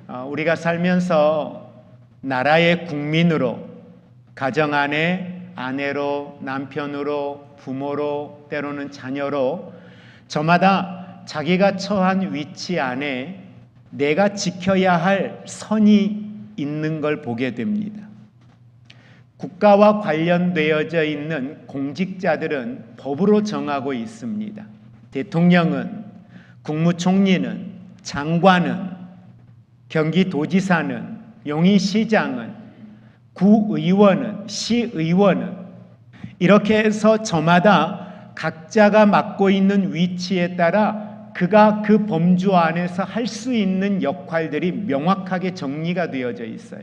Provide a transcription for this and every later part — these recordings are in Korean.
우리가 살면서 나라의 국민으로, 가정 안에 아내로, 남편으로, 부모로, 때로는 자녀로 저마다 자기가 처한 위치 안에 내가 지켜야 할 선이 있는 걸 보게 됩니다. 국가와 관련되어져 있는 공직자들은 법으로 정하고 있습니다. 대통령은, 국무총리는, 장관은, 경기도지사는, 용인시장은, 구의원은, 시의원은, 이렇게 해서 저마다 각자가 맡고 있는 위치에 따라 그가 그 범주 안에서 할 수 있는 역할들이 명확하게 정리가 되어져 있어요.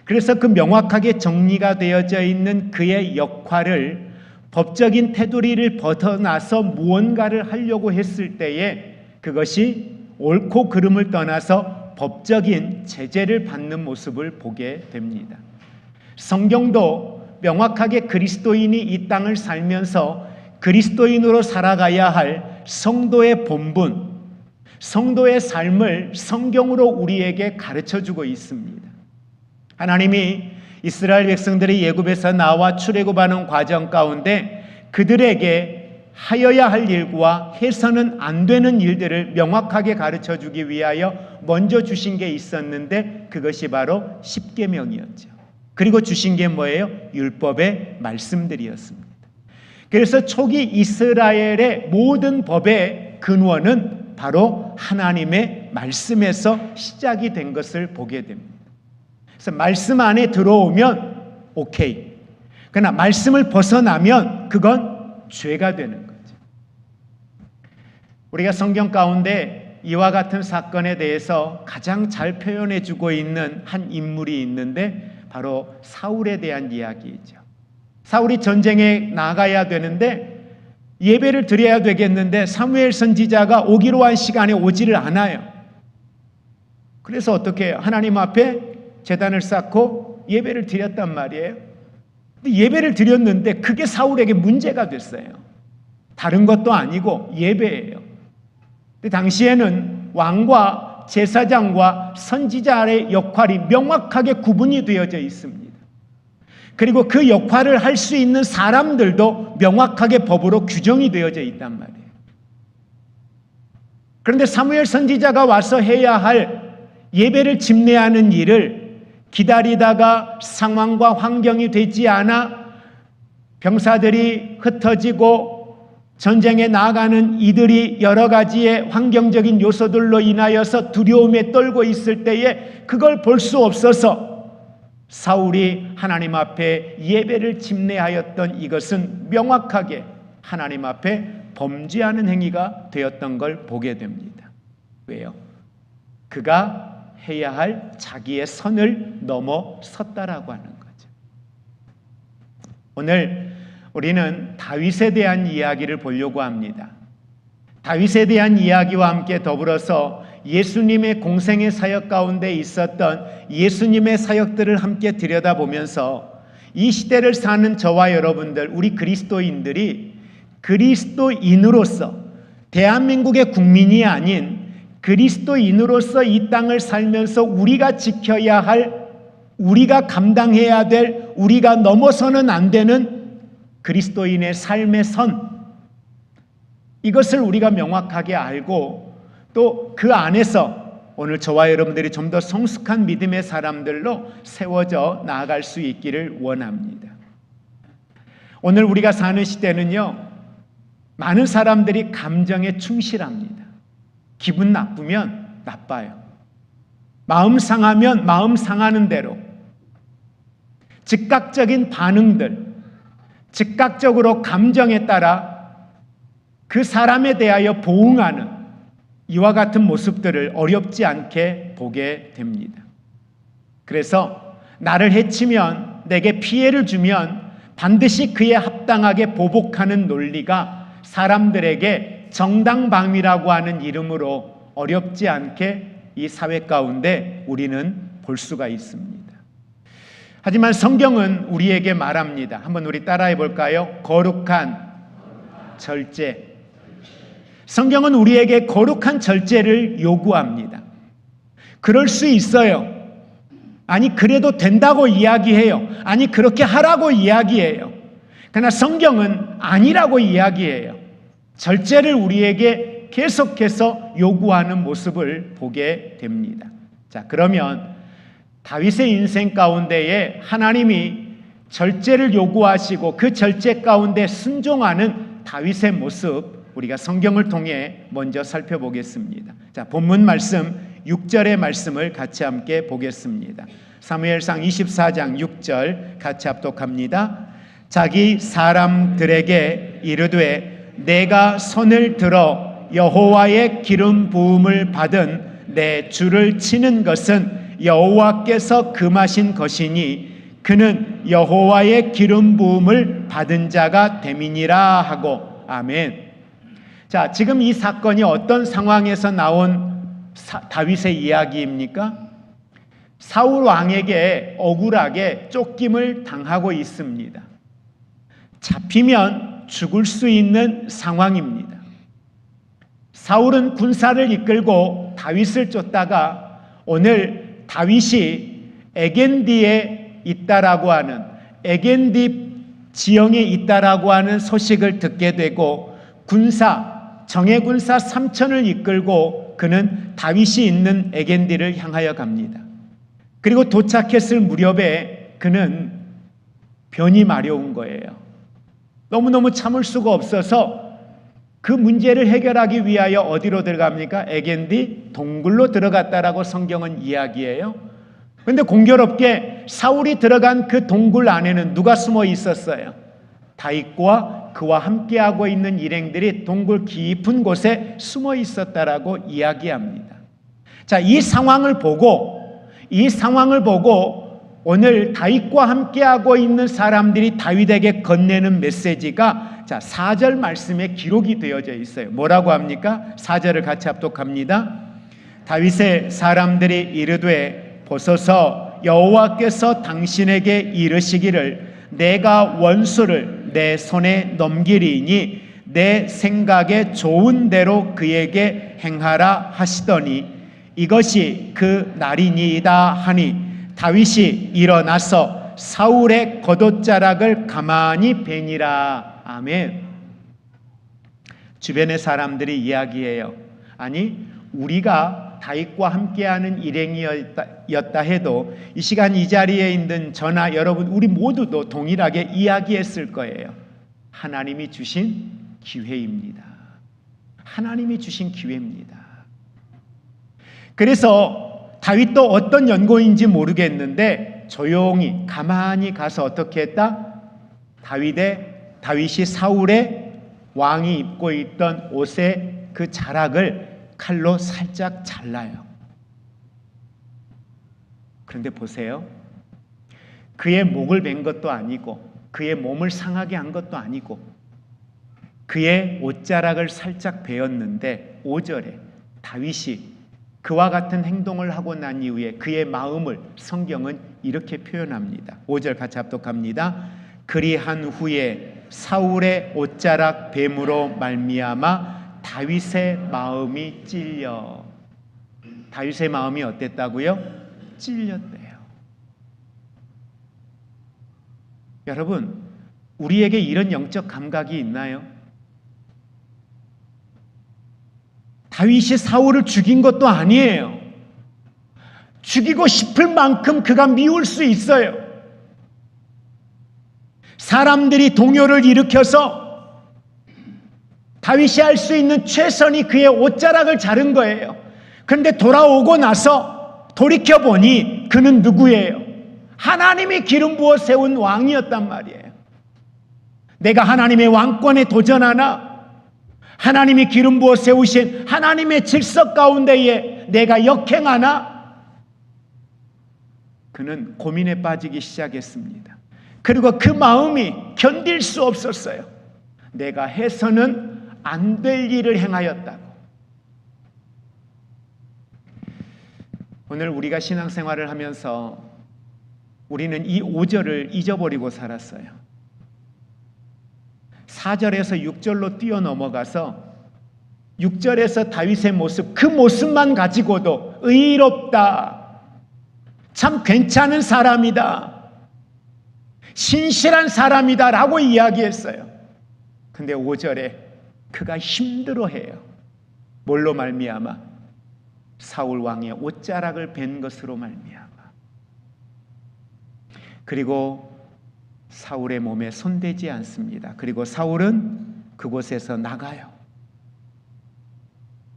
그래서 그 명확하게 정리가 되어져 있는 그의 역할을 법적인 테두리를 벗어나서 무언가를 하려고 했을 때에 그것이 옳고 그름을 떠나서 법적인 제재를 받는 모습을 보게 됩니다. 성경도 명확하게 그리스도인이 이 땅을 살면서 그리스도인으로 살아가야 할 성도의 본분, 성도의 삶을 성경으로 우리에게 가르쳐주고 있습니다. 하나님이 이스라엘 백성들이 애굽에서 나와 출애굽하는 과정 가운데 그들에게 하여야 할 일과 해서는 안 되는 일들을 명확하게 가르쳐주기 위하여 먼저 주신 게 있었는데 그것이 바로 십계명이었죠. 그리고 주신 게 뭐예요? 율법의 말씀들이었습니다. 그래서 초기 이스라엘의 모든 법의 근원은 바로 하나님의 말씀에서 시작이 된 것을 보게 됩니다. 그래서 말씀 안에 들어오면 오케이. 그러나 말씀을 벗어나면 그건 죄가 되는 거죠. 우리가 성경 가운데 이와 같은 사건에 대해서 가장 잘 표현해 주고 있는 한 인물이 있는데 바로 사울에 대한 이야기이죠. 사울이 전쟁에 나가야 되는데 예배를 드려야 되겠는데 사무엘 선지자가 오기로 한 시간에 오지를 않아요. 그래서 어떻게 해요? 하나님 앞에 제단을 쌓고 예배를 드렸단 말이에요. 근데 예배를 드렸는데 그게 사울에게 문제가 됐어요. 다른 것도 아니고 예배예요. 근데 당시에는 왕과 제사장과 선지자의 역할이 명확하게 구분이 되어져 있습니다. 그리고 그 역할을 할 수 있는 사람들도 명확하게 법으로 규정이 되어져 있단 말이에요. 그런데 사무엘 선지자가 와서 해야 할 예배를 집례하는 일을 기다리다가 상황과 환경이 되지 않아 병사들이 흩어지고 전쟁에 나아가는 이들이 여러 가지의 환경적인 요소들로 인하여서 두려움에 떨고 있을 때에 그걸 볼 수 없어서 사울이 하나님 앞에 예배를 집례하였던 이것은 명확하게 하나님 앞에 범죄하는 행위가 되었던 걸 보게 됩니다. 왜요? 그가 해야 할 자기의 선을 넘어섰다라고 하는 거죠. 오늘 우리는 다윗에 대한 이야기를 보려고 합니다. 다윗에 대한 이야기와 함께 더불어서 예수님의 공생의 사역 가운데 있었던 예수님의 사역들을 함께 들여다보면서 이 시대를 사는 저와 여러분들, 우리 그리스도인들이 그리스도인으로서 대한민국의 국민이 아닌 그리스도인으로서 이 땅을 살면서 우리가 지켜야 할, 우리가 감당해야 될, 우리가 넘어서는 안 되는 그리스도인의 삶의 선, 이것을 우리가 명확하게 알고 또 그 안에서 오늘 저와 여러분들이 좀 더 성숙한 믿음의 사람들로 세워져 나아갈 수 있기를 원합니다. 오늘 우리가 사는 시대는요, 많은 사람들이 감정에 충실합니다. 기분 나쁘면 나빠요. 마음 상하면 마음 상하는 대로 즉각적인 반응들, 즉각적으로 감정에 따라 그 사람에 대하여 보응하는 이와 같은 모습들을 어렵지 않게 보게 됩니다. 그래서 나를 해치면, 내게 피해를 주면 반드시 그에 합당하게 보복하는 논리가 사람들에게 정당방위라고 하는 이름으로 어렵지 않게 이 사회 가운데 우리는 볼 수가 있습니다. 하지만 성경은 우리에게 말합니다. 한번 우리 따라해 볼까요? 거룩한 절제. 성경은 우리에게 거룩한 절제를 요구합니다. 그럴 수 있어요. 아니, 그래도 된다고 이야기해요. 아니, 그렇게 하라고 이야기해요. 그러나 성경은 아니라고 이야기해요. 절제를 우리에게 계속해서 요구하는 모습을 보게 됩니다. 자, 그러면 다윗의 인생 가운데에 하나님이 절제를 요구하시고 그 절제 가운데 순종하는 다윗의 모습, 우리가 성경을 통해 먼저 살펴보겠습니다. 자, 본문 말씀 6절의 말씀을 같이 함께 보겠습니다. 사무엘상 24장 6절 같이 합독합니다. 자기 사람들에게 이르되 내가 손을 들어 여호와의 기름 부음을 받은 내 주를 치는 것은 여호와께서 금하신 것이니 그는 여호와의 기름 부음을 받은 자가 됨이니라 하고. 아멘. 자, 지금 이 사건이 어떤 상황에서 나온 다윗의 이야기입니까? 사울 왕에게 억울하게 쫓김을 당하고 있습니다. 잡히면 죽을 수 있는 상황입니다. 사울은 군사를 이끌고 다윗을 쫓다가 오늘 다윗이 에겐디에 있다라고 하는, 에겐디 지형에 있다라고 하는 소식을 듣게 되고 정예군사 3천을 이끌고 그는 다윗이 있는 에겐디를 향하여 갑니다. 그리고 도착했을 무렵에 그는 변이 마려운 거예요. 너무너무 참을 수가 없어서 그 문제를 해결하기 위하여 어디로 들어갑니까? 에겐디 동굴로 들어갔다라고 성경은 이야기해요. 그런데 공교롭게 사울이 들어간 그 동굴 안에는 누가 숨어 있었어요? 다윗과 그와 함께하고 있는 일행들이 동굴 깊은 곳에 숨어 있었다라고 이야기합니다. 자, 이 상황을 보고 오늘 다윗과 함께하고 있는 사람들이 다윗에게 건네는 메시지가, 자, 4절 말씀에 기록이 되어져 있어요. 뭐라고 합니까? 4절을 같이 합독합니다. 다윗의 사람들이 이르되 보소서 여호와께서 당신에게 이르시기를 내가 원수를 내 손에 넘기리니 내 생각에 좋은 대로 그에게 행하라 하시더니 이것이 그 날이니이다 하니 다윗이 일어나서 사울의 겉옷자락을 가만히 베니라. 아멘. 주변의 사람들이 이야기해요. 아니, 우리가 다윗과 함께하는 일행이었다 해도 이 시간 이 자리에 있는 저나 여러분 우리 모두도 동일하게 이야기했을 거예요. 하나님이 주신 기회입니다. 하나님이 주신 기회입니다. 그래서 다윗도 어떤 연고인지 모르겠는데 조용히 가만히 가서 어떻게 했다? 다윗이 사울의 왕이 입고 있던 옷의 그 자락을 칼로 살짝 잘라요. 그런데 보세요. 그의 목을 벤 것도 아니고 그의 몸을 상하게 한 것도 아니고 그의 옷자락을 살짝 베었는데 5절에 다윗이 그와 같은 행동을 하고 난 이후에 그의 마음을 성경은 이렇게 표현합니다. 5절 같이 합독합니다. 그리한 후에 사울의 옷자락 뱀으로 말미암아 다윗의 마음이 찔려. 다윗의 마음이 어땠다고요? 찔렸대요. 여러분, 우리에게 이런 영적 감각이 있나요? 다윗이 사울을 죽인 것도 아니에요. 죽이고 싶을 만큼 그가 미울 수 있어요. 사람들이 동요를 일으켜서 다윗이 할 수 있는 최선이 그의 옷자락을 자른 거예요. 그런데 돌아오고 나서 돌이켜보니 그는 누구예요? 하나님이 기름 부어 세운 왕이었단 말이에요. 내가 하나님의 왕권에 도전하나? 하나님이 기름 부어 세우신 하나님의 질서 가운데에 내가 역행하나? 그는 고민에 빠지기 시작했습니다. 그리고 그 마음이 견딜 수 없었어요. 내가 해서는 안 될 일을 행하였다고. 오늘 우리가 신앙생활을 하면서 우리는 이 5절을 잊어버리고 살았어요. 4절에서 6절로 뛰어넘어가서 6절에서 다윗의 모습, 그 모습만 가지고도 의롭다, 참 괜찮은 사람이다, 신실한 사람이다 라고 이야기했어요. 근데 5절에 그가 힘들어해요. 뭘로 말미암아? 사울 왕의 옷자락을 벤 것으로 말미암아. 그리고 사울의 몸에 손대지 않습니다. 그리고 사울은 그곳에서 나가요.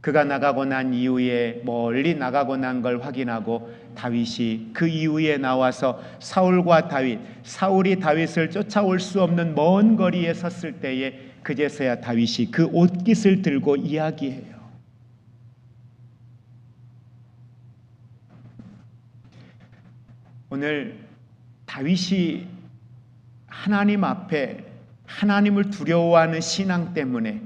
그가 나가고 난 이후에 멀리 나가고 난 걸 확인하고 다윗이 그 이후에 나와서 사울과 다윗, 사울이 다윗을 쫓아올 수 없는 먼 거리에 섰을 때에 그제서야 다윗이 그 옷깃을 들고 이야기해요. 오늘 다윗이 하나님 앞에 하나님을 두려워하는 신앙 때문에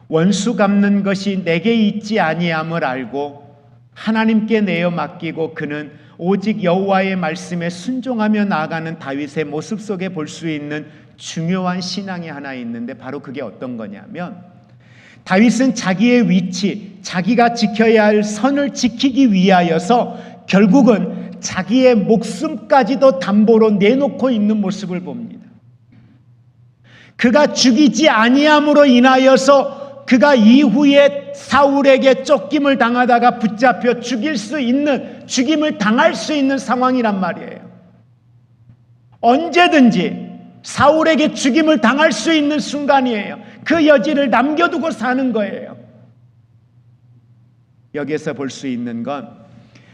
원수 갚는 것이 내게 있지 아니함을 알고 하나님께 내어 맡기고 그는 오직 여호와의 말씀에 순종하며 나아가는 다윗의 모습 속에 볼 수 있는 중요한 신앙이 하나 있는데 바로 그게 어떤 거냐면 다윗은 자기의 위치, 자기가 지켜야 할 선을 지키기 위하여서 결국은 자기의 목숨까지도 담보로 내놓고 있는 모습을 봅니다. 그가 죽이지 아니함으로 인하여서 그가 이후에 사울에게 쫓김을 당하다가 붙잡혀 죽임을 당할 수 있는 상황이란 말이에요. 언제든지 사울에게 죽임을 당할 수 있는 순간이에요. 그 여지를 남겨두고 사는 거예요. 여기에서 볼 수 있는 건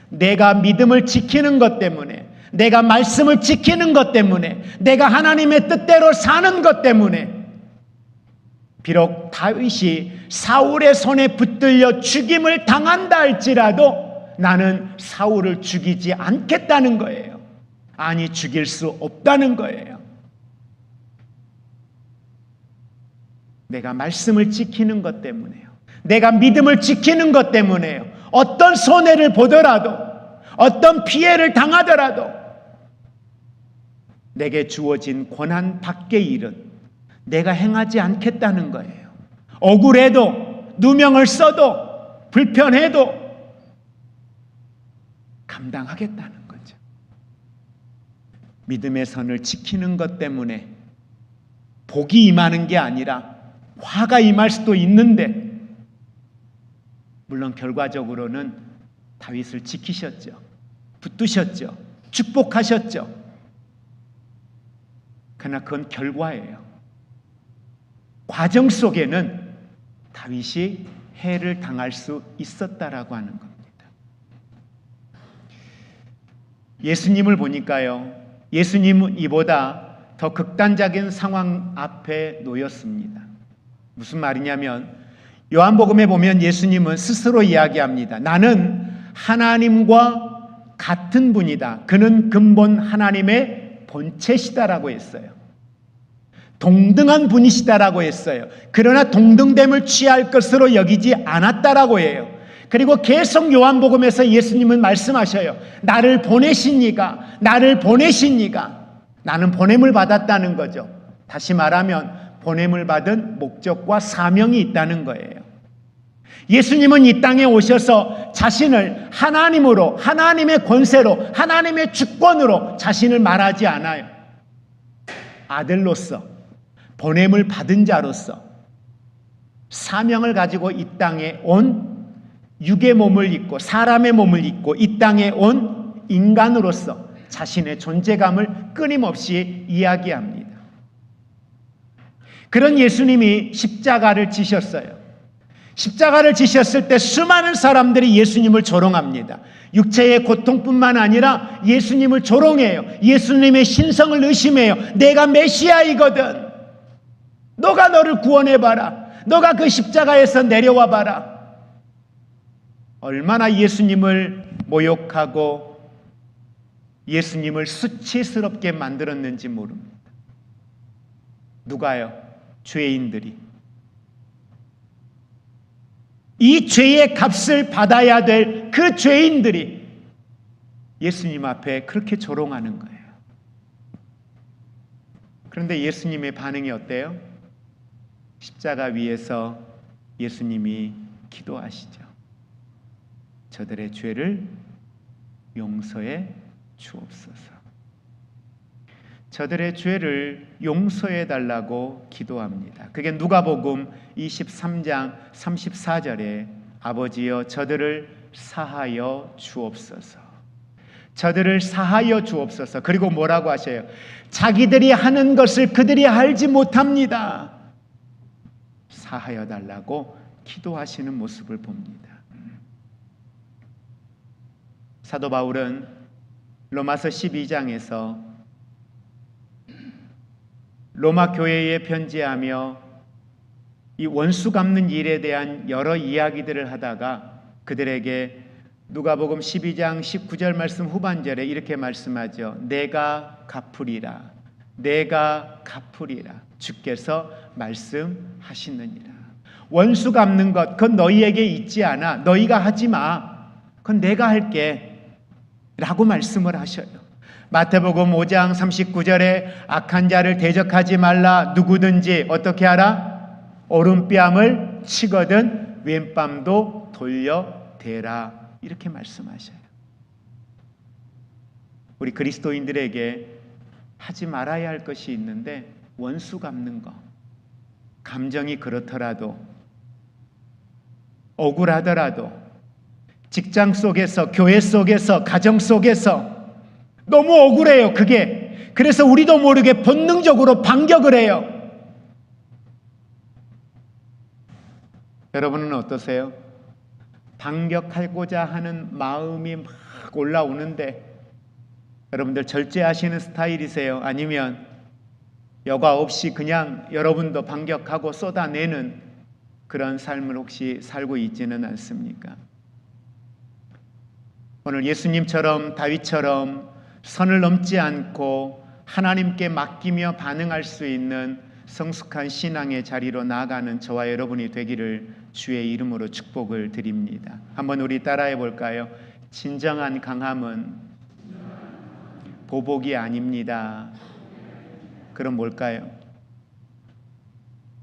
내가 믿음을 지키는 것 때문에, 내가 말씀을 지키는 것 때문에, 내가 하나님의 뜻대로 사는 것 때문에 비록 다윗이 사울의 손에 붙들려 죽임을 당한다 할지라도 나는 사울을 죽이지 않겠다는 거예요. 아니, 죽일 수 없다는 거예요. 내가 말씀을 지키는 것 때문에요. 내가 믿음을 지키는 것 때문에요. 어떤 손해를 보더라도, 어떤 피해를 당하더라도 내게 주어진 고난 밖의 일은 내가 행하지 않겠다는 거예요. 억울해도, 누명을 써도, 불편해도 감당하겠다는 거죠. 믿음의 선을 지키는 것 때문에 복이 임하는 게 아니라 화가 임할 수도 있는데, 물론 결과적으로는 다윗을 지키셨죠. 붙드셨죠. 축복하셨죠. 그러나 그건 결과예요. 과정 속에는 다윗이 해를 당할 수 있었다라고 하는 겁니다. 예수님을 보니까요, 예수님은 이보다 더 극단적인 상황 앞에 놓였습니다. 무슨 말이냐면 요한복음에 보면 예수님은 스스로 이야기합니다. 나는 하나님과 같은 분이다. 그는 근본 하나님의 본체시다라고 했어요. 동등한 분이시다라고 했어요. 그러나 동등됨을 취할 것으로 여기지 않았다라고 해요. 그리고 계속 요한복음에서 예수님은 말씀하셔요. 나를 보내신 이가, 나를 보내신 이가. 나는 보냄을 받았다는 거죠. 다시 말하면 보냄을 받은 목적과 사명이 있다는 거예요. 예수님은 이 땅에 오셔서 자신을 하나님으로, 하나님의 권세로, 하나님의 주권으로 자신을 말하지 않아요. 아들로서, 보냄을 받은 자로서 사명을 가지고 이 땅에 온 육의 몸을 입고 사람의 몸을 입고 이 땅에 온 인간으로서 자신의 존재감을 끊임없이 이야기합니다. 그런 예수님이 십자가를 지셨어요. 십자가를 지셨을 때 수많은 사람들이 예수님을 조롱합니다. 육체의 고통뿐만 아니라 예수님을 조롱해요. 예수님의 신성을 의심해요. 내가 메시아이거든. 너가 너를 구원해봐라. 너가 그 십자가에서 내려와봐라. 얼마나 예수님을 모욕하고 예수님을 수치스럽게 만들었는지 모릅니다. 누가요? 죄인들이. 이 죄의 값을 받아야 될 그 죄인들이 예수님 앞에 그렇게 조롱하는 거예요. 그런데 예수님의 반응이 어때요? 십자가 위에서 예수님이 기도하시죠. 저들의 죄를 용서해 주옵소서. 저들의 죄를 용서해 달라고 기도합니다. 그게 누가복음 23장 34절에 아버지여 저들을 사하여 주옵소서. 저들을 사하여 주옵소서. 그리고 뭐라고 하셔요? 자기들이 하는 것을 그들이 알지 못합니다. 사하여 달라고 기도하시는 모습을 봅니다. 사도 바울은 로마서 12장에서 로마 교회에 편지하며 이 원수 갚는 일에 대한 여러 이야기들을 하다가 그들에게 누가복음 12장 19절 말씀 후반절에 이렇게 말씀하죠. 내가 갚으리라. 내가 갚으리라. 주께서 말씀하시느니라. 원수 갚는 것 그건 너희에게 있지 않아. 너희가 하지 마. 그건 내가 할게. 라고 말씀을 하셔요. 마태복음 5장 39절에 악한 자를 대적하지 말라. 누구든지 어떻게 하라? 오른뺨을 치거든 왼뺨도 돌려대라. 이렇게 말씀하셔요. 우리 그리스도인들에게 하지 말아야 할 것이 있는데 원수 갚는 거. 감정이 그렇더라도 억울하더라도 직장 속에서 교회 속에서 가정 속에서 너무 억울해요. 그게. 그래서 우리도 모르게 본능적으로 반격을 해요. 여러분은 어떠세요? 반격하고자 하는 마음이 막 올라오는데 여러분들 절제하시는 스타일이세요? 아니면 여과 없이 그냥 여러분도 반격하고 쏟아내는 그런 삶을 혹시 살고 있지는 않습니까? 오늘 예수님처럼 다윗처럼 선을 넘지 않고 하나님께 맡기며 반응할 수 있는 성숙한 신앙의 자리로 나아가는 저와 여러분이 되기를 주의 이름으로 축복을 드립니다. 한번 우리 따라해 볼까요? 진정한 강함은 보복이 아닙니다. 그럼 뭘까요?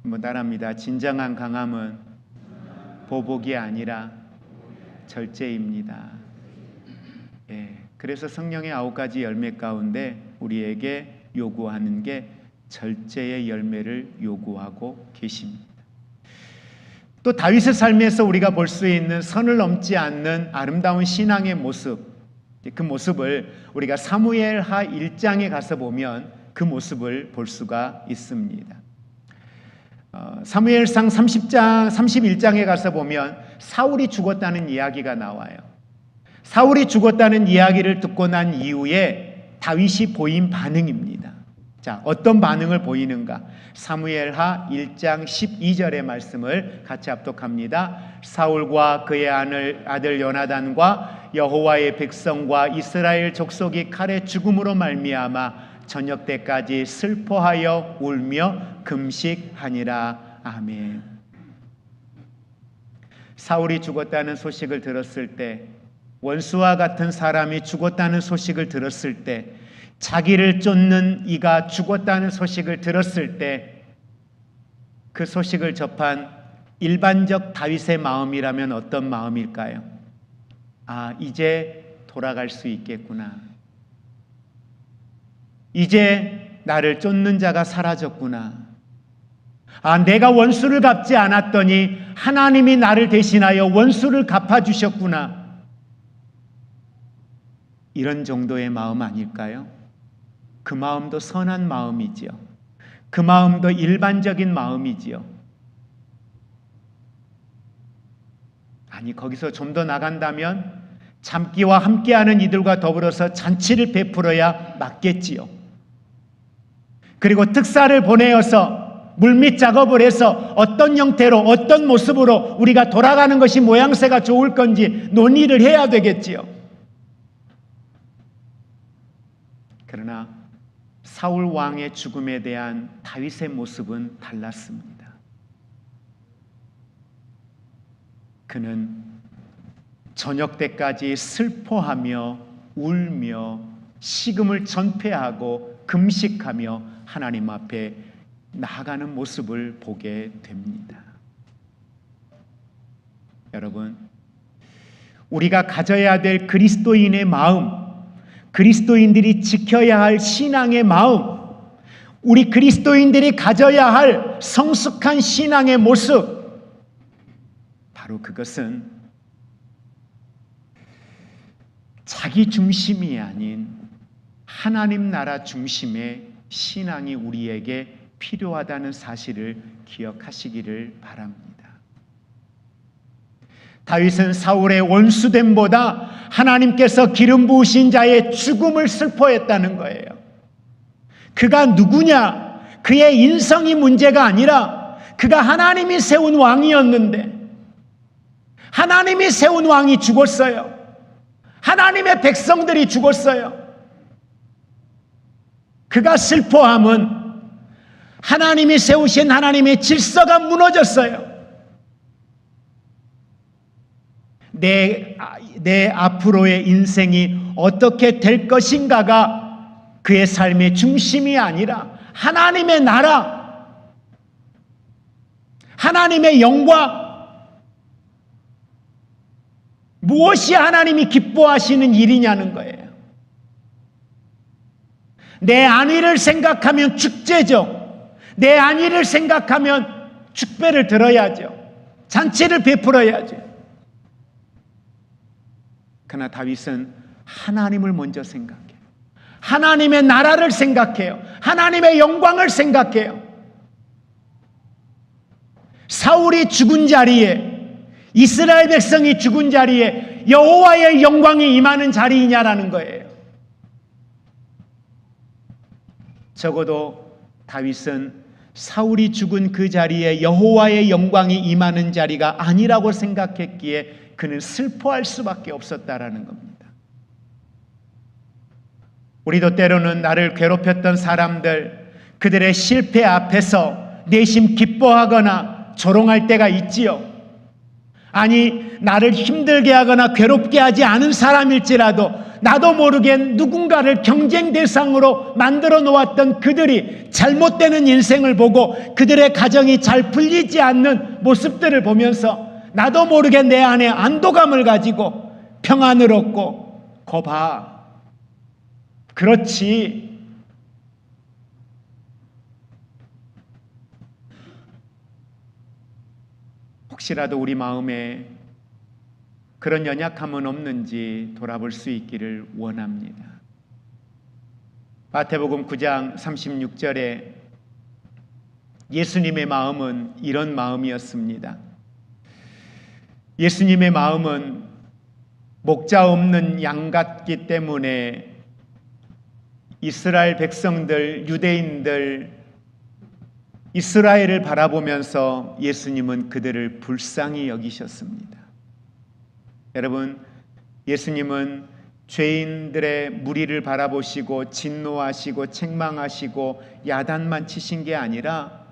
한번 따라합니다. 진정한 강함은 보복이 아니라 절제입니다. 예. 그래서 성령의 9가지 열매 가운데 우리에게 요구하는 게 절제의 열매를 요구하고 계십니다. 또 다윗의 삶에서 우리가 볼 수 있는 선을 넘지 않는 아름다운 신앙의 모습, 그 모습을 우리가 사무엘하 1장에 가서 보면 그 모습을 볼 수가 있습니다. 사무엘상 30장, 31장에 가서 보면 사울이 죽었다는 이야기가 나와요. 사울이 죽었다는 이야기를 듣고 난 이후에 다윗이 보인 반응입니다. 자, 어떤 반응을 보이는가? 사무엘하 1장 12절의 말씀을 같이 합독합니다. 사울과 그의 아들 요나단과 여호와의 백성과 이스라엘 족속이 칼의 죽음으로 말미암아 저녁 때까지 슬퍼하여 울며 금식하니라. 아멘. 사울이 죽었다는 소식을 들었을 때, 원수와 같은 사람이 죽었다는 소식을 들었을 때, 자기를 쫓는 이가 죽었다는 소식을 들었을 때 그 소식을 접한 일반적 다윗의 마음이라면 어떤 마음일까요? 아, 이제 돌아갈 수 있겠구나. 이제 나를 쫓는 자가 사라졌구나. 아, 내가 원수를 갚지 않았더니 하나님이 나를 대신하여 원수를 갚아주셨구나. 이런 정도의 마음 아닐까요? 그 마음도 선한 마음이지요. 그 마음도 일반적인 마음이지요. 아니, 거기서 좀 더 나간다면 잠기와 함께하는 이들과 더불어서 잔치를 베풀어야 맞겠지요. 그리고 특사를 보내어서 물밑 작업을 해서 어떤 형태로 어떤 모습으로 우리가 돌아가는 것이 모양새가 좋을 건지 논의를 해야 되겠지요. 그러나 사울 왕의 죽음에 대한 다윗의 모습은 달랐습니다. 그는 저녁 때까지 슬퍼하며 울며 식음을 전폐하고 금식하며 하나님 앞에 나아가는 모습을 보게 됩니다. 여러분, 우리가 가져야 될 그리스도인의 마음, 그리스도인들이 지켜야 할 신앙의 마음, 우리 그리스도인들이 가져야 할 성숙한 신앙의 모습, 바로 그것은 자기 중심이 아닌 하나님 나라 중심의 신앙이 우리에게 필요하다는 사실을 기억하시기를 바랍니다. 다윗은 사울의 원수됨보다 하나님께서 기름 부으신 자의 죽음을 슬퍼했다는 거예요. 그가 누구냐? 그의 인성이 문제가 아니라 그가 하나님이 세운 왕이었는데 하나님이 세운 왕이 죽었어요. 하나님의 백성들이 죽었어요. 그가 슬퍼함은 하나님이 세우신 하나님의 질서가 무너졌어요. 내 앞으로의 인생이 어떻게 될 것인가가 그의 삶의 중심이 아니라 하나님의 나라, 하나님의 영광, 무엇이 하나님이 기뻐하시는 일이냐는 거예요. 내 안위를 생각하면 축제죠. 내 안위를 생각하면 축배를 들어야죠. 잔치를 베풀어야죠. 그러나 다윗은 하나님을 먼저 생각해요. 하나님의 나라를 생각해요. 하나님의 영광을 생각해요. 사울이 죽은 자리에, 이스라엘 백성이 죽은 자리에 여호와의 영광이 임하는 자리이냐라는 거예요. 적어도 다윗은 사울이 죽은 그 자리에 여호와의 영광이 임하는 자리가 아니라고 생각했기에 그는 슬퍼할 수밖에 없었다라는 겁니다. 우리도 때로는 나를 괴롭혔던 사람들, 그들의 실패 앞에서 내심 기뻐하거나 조롱할 때가 있지요. 아니, 나를 힘들게 하거나 괴롭게 하지 않은 사람일지라도 나도 모르게 누군가를 경쟁 대상으로 만들어 놓았던 그들이 잘못되는 인생을 보고 그들의 가정이 잘 풀리지 않는 모습들을 보면서 나도 모르게 내 안에 안도감을 가지고 평안을 얻고, 거봐, 그렇지, 혹시라도 우리 마음에 그런 연약함은 없는지 돌아볼 수 있기를 원합니다. 마태복음 9장 36절에 예수님의 마음은 이런 마음이었습니다. 예수님의 마음은 목자 없는 양 같기 때문에 이스라엘 백성들, 유대인들, 이스라엘을 바라보면서 예수님은 그들을 불쌍히 여기셨습니다. 여러분, 예수님은 죄인들의 무리를 바라보시고 진노하시고 책망하시고 야단만 치신 게 아니라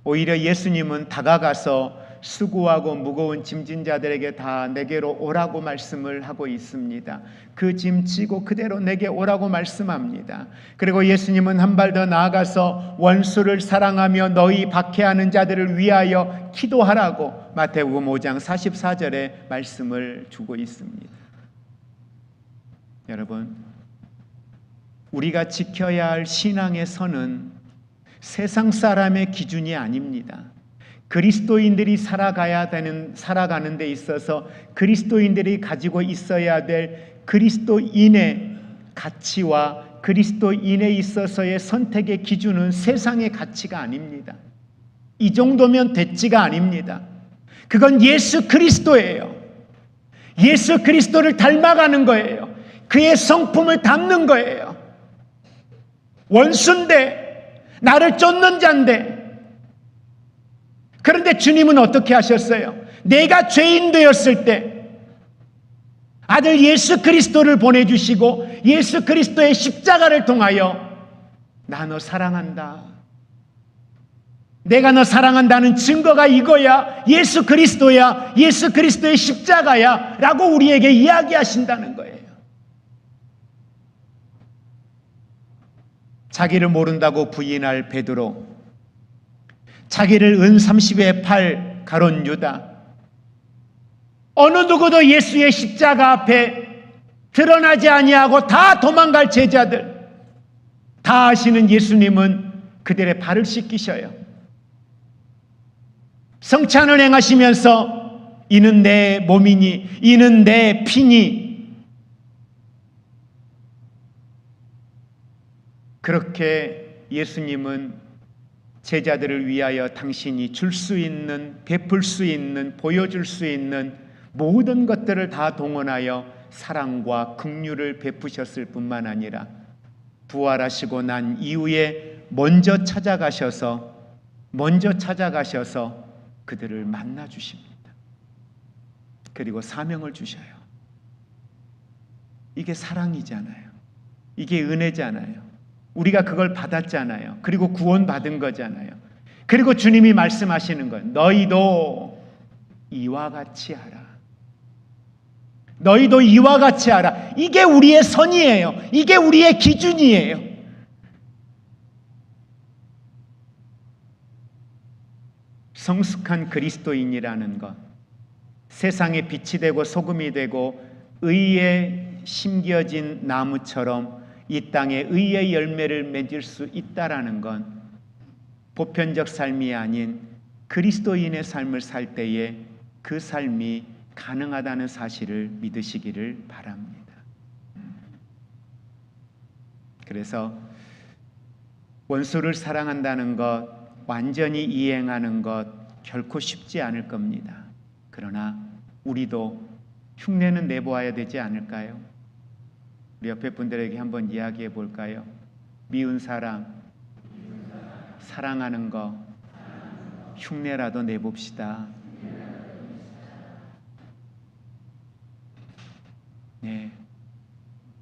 오히려 예수님은 다가가서 수고하고 무거운 짐진 자들에게 다 내게로 오라고 말씀을 하고 있습니다. 그 짐 지고 그대로 내게 오라고 말씀합니다. 그리고 예수님은 한 발 더 나아가서 원수를 사랑하며 너희 박해하는 자들을 위하여 기도하라고 마태복음 5장 44절에 말씀을 주고 있습니다. 여러분, 우리가 지켜야 할 신앙의 선은 세상 사람의 기준이 아닙니다. 그리스도인들이 살아가는 데 있어서 그리스도인들이 가지고 있어야 될 그리스도인의 가치와 그리스도인에 있어서의 선택의 기준은 세상의 가치가 아닙니다. 이 정도면 됐지가 아닙니다. 그건 예수 그리스도예요. 예수 그리스도를 닮아가는 거예요. 그의 성품을 담는 거예요. 원수인데, 나를 쫓는 자인데, 그런데 주님은 어떻게 하셨어요? 내가 죄인 되었을 때 아들 예수 그리스도를 보내주시고 예수 그리스도의 십자가를 통하여 나 너 사랑한다, 내가 너 사랑한다는 증거가 이거야, 예수 그리스도야, 예수 그리스도의 십자가야 라고 우리에게 이야기하신다는 거예요. 자기를 모른다고 부인할 베드로, 자기를 은 30에 팔 가룟 유다, 어느 누구도 예수의 십자가 앞에 드러나지 아니하고 다 도망갈 제자들, 다 아시는 예수님은 그들의 발을 씻기셔요. 성찬을 행하시면서 이는 내 몸이니 이는 내 피니, 그렇게 예수님은 제자들을 위하여 당신이 줄 수 있는, 베풀 수 있는, 보여줄 수 있는 모든 것들을 다 동원하여 사랑과 긍휼을 베푸셨을 뿐만 아니라 부활하시고 난 이후에 먼저 찾아가셔서 그들을 만나 주십니다. 그리고 사명을 주셔요. 이게 사랑이잖아요. 이게 은혜잖아요. 우리가 그걸 받았잖아요. 그리고 구원받은 거잖아요. 그리고 주님이 말씀하시는 건 너희도 이와 같이 하라. 너희도 이와 같이 하라. 이게 우리의 선이에요. 이게 우리의 기준이에요. 성숙한 그리스도인이라는 것, 세상에 빛이 되고 소금이 되고 의에 심겨진 나무처럼 이 땅에 의의 열매를 맺을 수 있다라는 건 보편적 삶이 아닌 그리스도인의 삶을 살 때에 그 삶이 가능하다는 사실을 믿으시기를 바랍니다. 그래서 원수를 사랑한다는 것, 완전히 이행하는 것 결코 쉽지 않을 겁니다. 그러나 우리도 흉내는 내보아야 되지 않을까요? 우리 옆에 분들에게 한번 이야기해 볼까요? 미운 사람, 사랑하는 거 흉내라도 내봅시다. 네.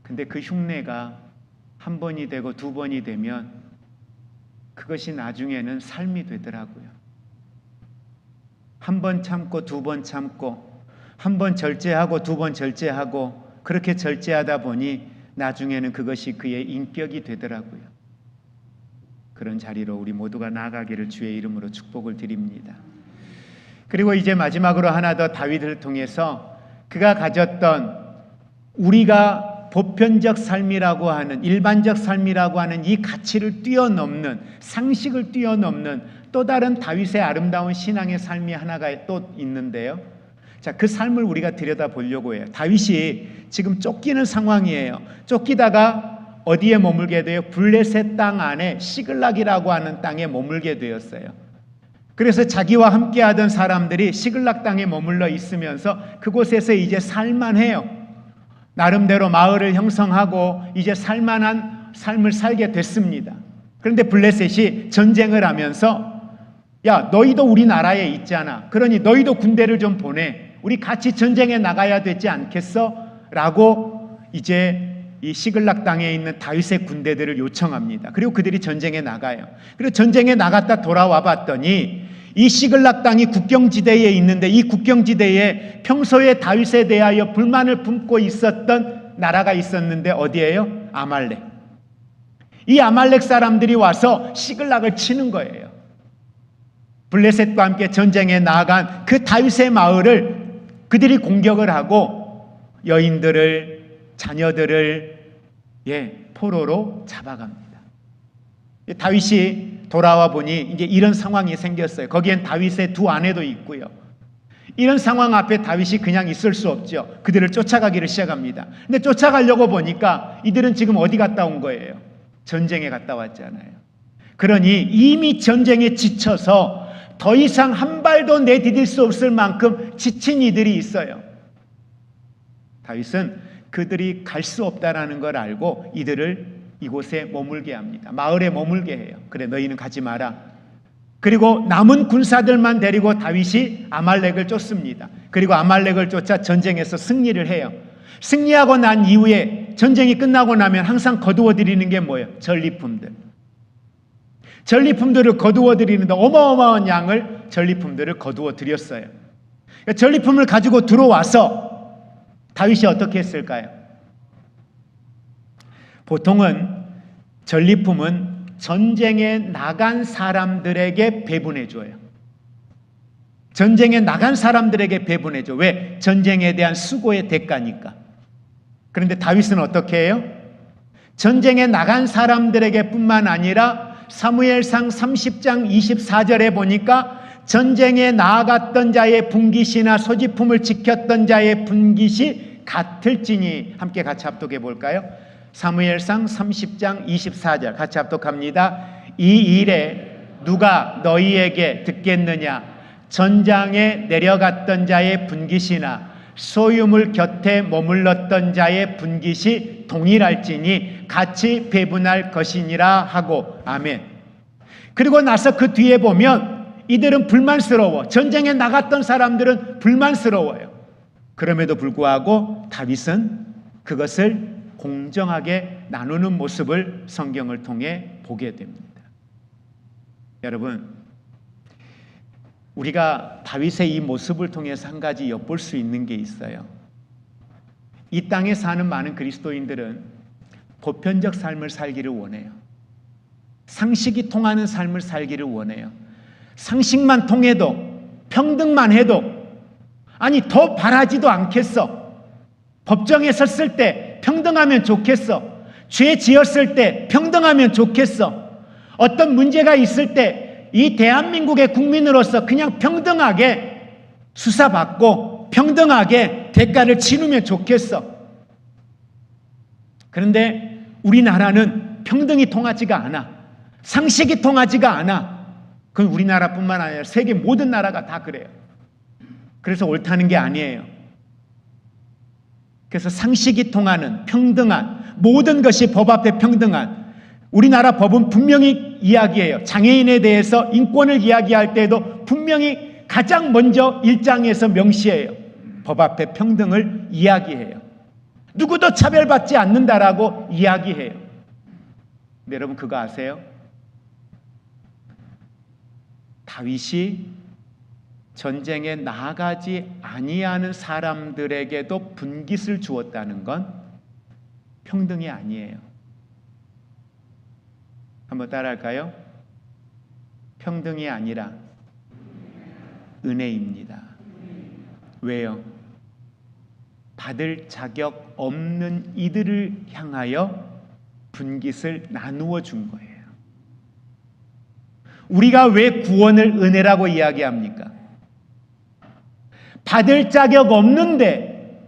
근데 그 흉내가 한 번이 되고 두 번이 되면 그것이 나중에는 삶이 되더라고요. 한 번 참고 두 번 참고 한 번 절제하고 두 번 절제하고 그렇게 절제하다 보니 나중에는 그것이 그의 인격이 되더라고요. 그런 자리로 우리 모두가 나아가기를 주의 이름으로 축복을 드립니다. 그리고 이제 마지막으로 하나 더 다윗을 통해서 그가 가졌던 우리가 보편적 삶이라고 하는, 일반적 삶이라고 하는 이 가치를 뛰어넘는, 상식을 뛰어넘는 또 다른 다윗의 아름다운 신앙의 삶이 하나가 또 있는데요. 자, 그 삶을 우리가 들여다보려고 해요. 다윗이 지금 쫓기는 상황이에요. 쫓기다가 어디에 머물게 돼요? 블레셋 땅 안에 시글락이라고 하는 땅에 머물게 되었어요. 그래서 자기와 함께하던 사람들이 시글락 땅에 머물러 있으면서 그곳에서 이제 살만해요. 나름대로 마을을 형성하고 이제 살만한 삶을 살게 됐습니다. 그런데 블레셋이 전쟁을 하면서 야, 너희도 우리나라에 있잖아. 그러니 너희도 군대를 좀 보내. 우리 같이 전쟁에 나가야 되지 않겠어? 라고 이제 이 시글락 땅에 있는 다윗의 군대들을 요청합니다. 그리고 그들이 전쟁에 나가요. 그리고 전쟁에 나갔다 돌아와 봤더니 이 시글락 땅이 국경지대에 있는데 이 국경지대에 평소에 다윗에 대하여 불만을 품고 있었던 나라가 있었는데 어디예요? 아말렉. 이 아말렉 사람들이 와서 시글락을 치는 거예요. 블레셋과 함께 전쟁에 나아간 그 다윗의 마을을 그들이 공격을 하고 여인들을, 자녀들을 포로로 잡아갑니다. 다윗이 돌아와 보니 이제 이런 상황이 생겼어요. 거기엔 다윗의 두 아내도 있고요. 이런 상황 앞에 다윗이 그냥 있을 수 없죠. 그들을 쫓아가기를 시작합니다. 근데 쫓아가려고 보니까 이들은 지금 어디 갔다 온 거예요? 전쟁에 갔다 왔잖아요. 그러니 이미 전쟁에 지쳐서 더 이상 한 발도 내디딜 수 없을 만큼 지친 이들이 있어요. 다윗은 그들이 갈 수 없다라는 걸 알고 이들을 이곳에 머물게 합니다. 마을에 머물게 해요. 그래, 너희는 가지 마라. 그리고 남은 군사들만 데리고 다윗이 아말렉을 쫓습니다. 그리고 아말렉을 쫓아 전쟁에서 승리를 해요. 승리하고 난 이후에 전쟁이 끝나고 나면 항상 거두어 드리는 게 뭐예요? 전리품들. 전리품들을 거두어 드리는데 어마어마한 양을 전리품들을 거두어 드렸어요. 전리품을 가지고 들어와서 다윗이 어떻게 했을까요? 보통은 전리품은 전쟁에 나간 사람들에게 배분해 줘요. 전쟁에 나간 사람들에게 배분해줘. 왜? 전쟁에 대한 수고의 대가니까. 그런데 다윗은 어떻게 해요? 전쟁에 나간 사람들에게 뿐만 아니라 사무엘상 30장 24절에 보니까 전쟁에 나아갔던 자의 분깃이나 소지품을 지켰던 자의 분깃이 같을지니, 함께 같이 합독해 볼까요? 사무엘상 30장 24절 같이 합독합니다. 이 일에 누가 너희에게 듣겠느냐? 전장에 내려갔던 자의 분깃이나 소유물 곁에 머물렀던 자의 분깃이 동일할지니 같이 배분할 것이니라 하고. 아멘. 그리고 나서 그 뒤에 보면 이들은 불만스러워. 전쟁에 나갔던 사람들은 불만스러워요. 그럼에도 불구하고 다윗은 그것을 공정하게 나누는 모습을 성경을 통해 보게 됩니다. 여러분, 우리가 다윗의 이 모습을 통해서 한 가지 엿볼 수 있는 게 있어요. 이 땅에 사는 많은 그리스도인들은 보편적 삶을 살기를 원해요. 상식이 통하는 삶을 살기를 원해요. 상식만 통해도, 평등만 해도, 아니 더 바라지도 않겠어. 법정에 섰을 때 평등하면 좋겠어. 죄 지었을 때 평등하면 좋겠어. 어떤 문제가 있을 때 이 대한민국의 국민으로서 그냥 평등하게 수사받고 평등하게 대가를 치르면 좋겠어. 그런데 우리나라는 평등이 통하지가 않아. 상식이 통하지가 않아. 그건 우리나라뿐만 아니라 세계 모든 나라가 다 그래요. 그래서 옳다는 게 아니에요. 그래서 상식이 통하는 평등한, 모든 것이 법 앞에 평등한, 우리나라 법은 분명히 이야기해요. 장애인에 대해서 인권을 이야기할 때도 분명히 가장 먼저 1장에서 명시해요. 법 앞에 평등을 이야기해요. 누구도 차별받지 않는다라고 이야기해요. 근데 여러분 그거 아세요? 다윗이 전쟁에 나아가지 아니하는 사람들에게도 분깃을 주었다는 건 평등이 아니에요. 한번 따라할까요? 평등이 아니라 은혜입니다. 왜요? 받을 자격 없는 이들을 향하여 분깃을 나누어 준 거예요. 우리가 왜 구원을 은혜라고 이야기합니까? 받을 자격 없는데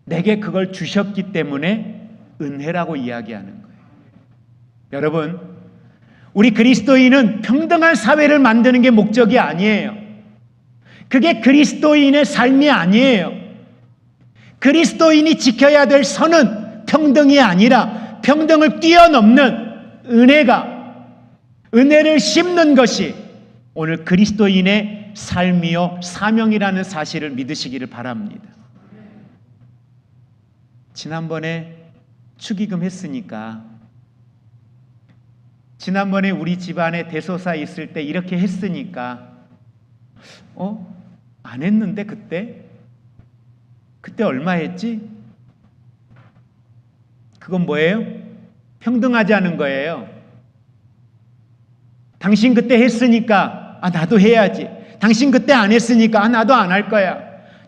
내게 그걸 주셨기 때문에 은혜라고 이야기하는 거예요. 여러분, 우리 그리스도인은 평등한 사회를 만드는 게 목적이 아니에요. 그게 그리스도인의 삶이 아니에요. 그리스도인이 지켜야 될 선은 평등이 아니라 평등을 뛰어넘는 은혜를 심는 것이 오늘 그리스도인의 삶이요 사명이라는 사실을 믿으시기를 바랍니다. 지난번에 축의금 했으니까, 지난번에 우리 집안에 대소사 있을 때 이렇게 했으니까 안 했는데 그때 얼마 했지? 그건 뭐예요? 평등하지 않은 거예요. 당신 그때 했으니까 나도 해야지. 당신 그때 안 했으니까 나도 안 할 거야.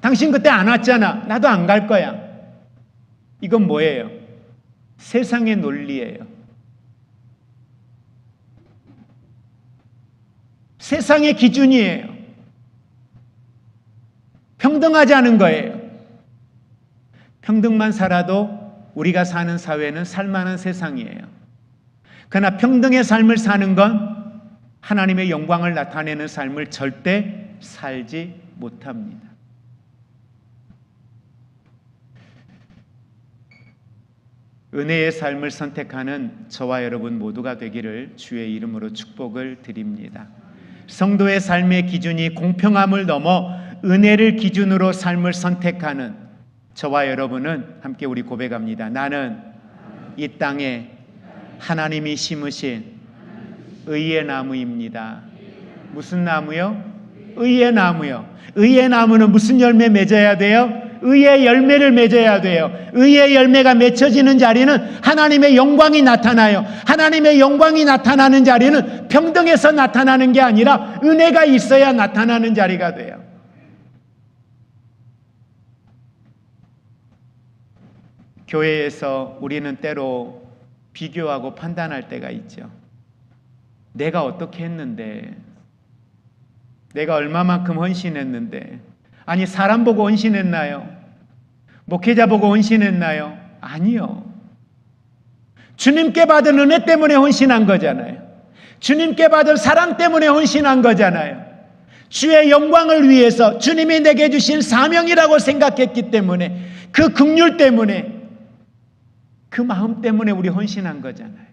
당신 그때 안 왔잖아. 나도 안 갈 거야. 이건 뭐예요? 세상의 논리예요. 세상의 기준이에요. 평등하지 않은 거예요. 평등만 살아도 우리가 사는 사회는 살만한 세상이에요. 그러나 평등의 삶을 사는 건 하나님의 영광을 나타내는 삶을 절대 살지 못합니다. 은혜의 삶을 선택하는 저와 여러분 모두가 되기를 주의 이름으로 축복을 드립니다. 성도의 삶의 기준이 공평함을 넘어 은혜를 기준으로 삶을 선택하는 저와 여러분은 함께 우리 고백합니다. 나는 이 땅에 하나님이 심으신 의의 나무입니다. 무슨 나무요? 의의 나무요. 의의 나무는 무슨 열매 맺어야 돼요? 의의 열매를 맺어야 돼요. 의의 열매가 맺혀지는 자리는 하나님의 영광이 나타나요. 하나님의 영광이 나타나는 자리는 평등에서 나타나는 게 아니라 은혜가 있어야 나타나는 자리가 돼요. 교회에서 우리는 때로 비교하고 판단할 때가 있죠. 내가 어떻게 했는데, 내가 얼마만큼 헌신했는데, 아니 사람 보고 헌신했나요? 목회자 보고 헌신했나요? 아니요. 주님께 받은 은혜 때문에 헌신한 거잖아요. 주님께 받은 사랑 때문에 헌신한 거잖아요. 주의 영광을 위해서 주님이 내게 주신 사명이라고 생각했기 때문에, 그 긍휼 때문에, 그 마음 때문에 우리 헌신한 거잖아요.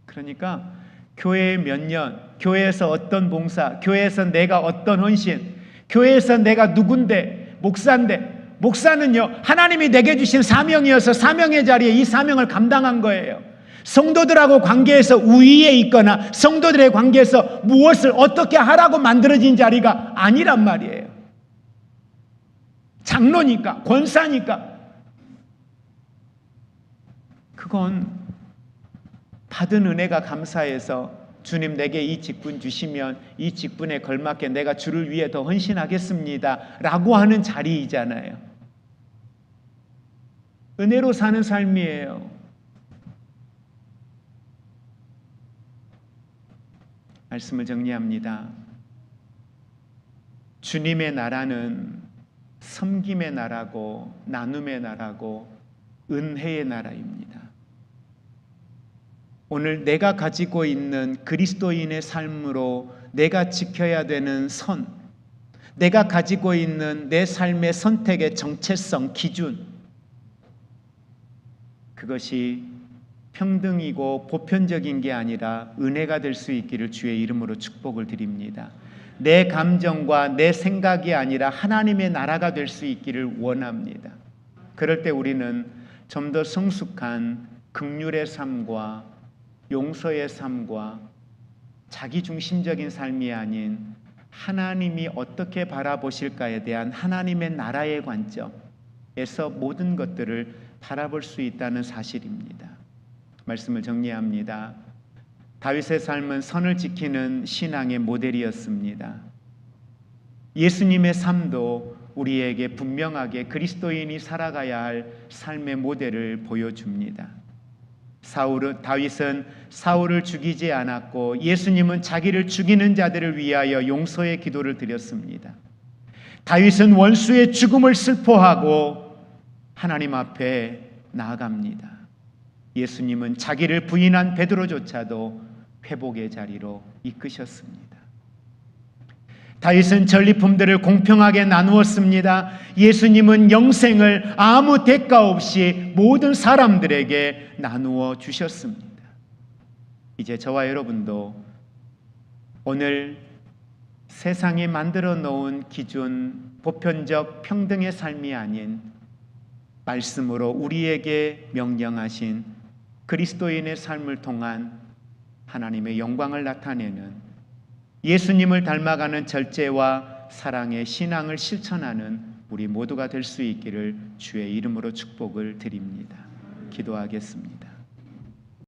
그러니까 교회에 몇 년, 교회에서 어떤 봉사, 교회에서 내가 어떤 헌신, 교회에서 내가 누군데, 목사인데, 목사는요 하나님이 내게 주신 사명이어서 사명의 자리에 이 사명을 감당한 거예요. 성도들하고 관계에서 우위에 있거나 성도들의 관계에서 무엇을 어떻게 하라고 만들어진 자리가 아니란 말이에요. 장로니까, 권사니까. 그건 받은 은혜가 감사해서 주님 내게 이 직분 주시면 이 직분에 걸맞게 내가 주를 위해 더 헌신하겠습니다 라고 하는 자리이잖아요. 은혜로 사는 삶이에요. 말씀을 정리합니다. 주님의 나라는 섬김의 나라고 나눔의 나라고 은혜의 나라입니다. 오늘 내가 가지고 있는 그리스도인의 삶으로 내가 지켜야 되는 선, 내가 가지고 있는 내 삶의 선택의 정체성, 기준, 그것이 평등이고 보편적인 게 아니라 은혜가 될 수 있기를 주의 이름으로 축복을 드립니다. 내 감정과 내 생각이 아니라 하나님의 나라가 될 수 있기를 원합니다. 그럴 때 우리는 좀 더 성숙한 긍휼의 삶과 용서의 삶과 자기중심적인 삶이 아닌 하나님이 어떻게 바라보실까에 대한 하나님의 나라의 관점에서 모든 것들을 바라볼 수 있다는 사실입니다. 말씀을 정리합니다. 다윗의 삶은 선을 지키는 신앙의 모델이었습니다. 예수님의 삶도 우리에게 분명하게 그리스도인이 살아가야 할 삶의 모델을 보여줍니다. 다윗은 사울을 죽이지 않았고 예수님은 자기를 죽이는 자들을 위하여 용서의 기도를 드렸습니다. 다윗은 원수의 죽음을 슬퍼하고 하나님 앞에 나아갑니다. 예수님은 자기를 부인한 베드로조차도 회복의 자리로 이끄셨습니다. 다윗은 전리품들을 공평하게 나누었습니다. 예수님은 영생을 아무 대가 없이 모든 사람들에게 나누어 주셨습니다. 이제 저와 여러분도 오늘 세상이 만들어 놓은 기준, 보편적 평등의 삶이 아닌 말씀으로 우리에게 명령하신 그리스도인의 삶을 통한 하나님의 영광을 나타내는 예수님을 닮아가는 절제와 사랑의 신앙을 실천하는 우리 모두가 될 수 있기를 주의 이름으로 축복을 드립니다. 기도하겠습니다.